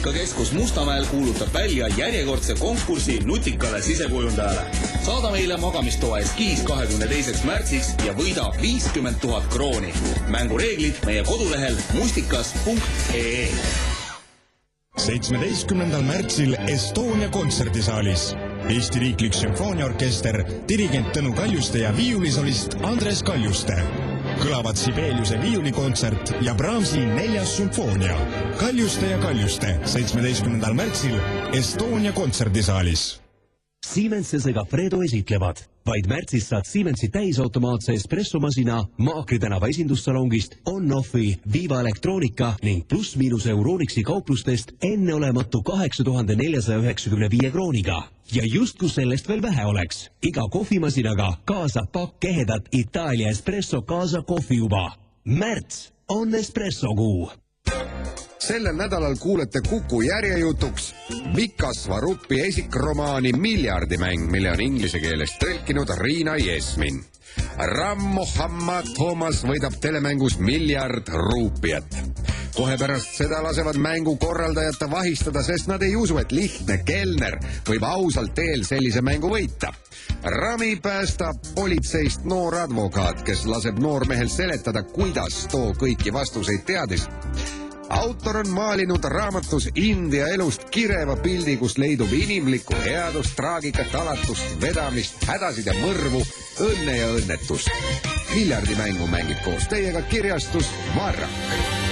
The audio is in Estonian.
Nutikakeskus Mustamäel kuulutab välja järjekordse konkursi nutikale sisekujundajale. Saada meile magamistoa eskiis 22. märtsiks ja võida 50 000 krooni. Mängureeglid meie kodulehel mustikas.ee. 17. märtsil Estonia kontserdisaalis Eesti Riiklik Sümfooniaorkester, dirigent Tõnu Kaljuste ja viiulisolist Andres Kaljuste. Kõlavad Sibeliuse viiulikontsert ja Brahmsi 4. sümfoonia. Kaljuste ja Kaljuste 17. märtsil Estonia kontserdisaalis. Siemens ja Segafredo esitlevad. Vaid märtsis saad Siemensi täisautomaatse espressomasina Maakri tänava esindussalongist, On-Offi, Viva Elektroonika ning pluss-miinus Euronixi kauplustest enneolematu 8495 krooniga. Ja justkui sellest veel vähe oleks. Iga kohvimasinaga kaasab pakk ehedat Itaalia espresso kaasa kohvijuba. Märts on espressokuu. Sellel nädalal kuulete Kuku järjejutuks Mika Svarupi esikromaani Miljardimäng, mille on inglise keeles tõlkinud Riina Jesmin. Ram Mohammad Thomas võidab telemängus 1 miljard ruupiat. Kohe pärast seda lasevad mängu korraldajate vahistada, sest nad ei usu, et lihtne kelner võib ausalt teel sellise mängu võita. Rami päästab politseist noor advokaat, kes laseb noormehel seletada, kuidas too kõiki vastuseid teadis. Autor on maalinud raamatus India elust kireva pildi, kus leidub inimlikku headust, traagikat, alatust, vedamist, hädasid ja mõrvu, õnne ja õnnetust. Miljardimängu mängib koos teiega kirjastus Varrak.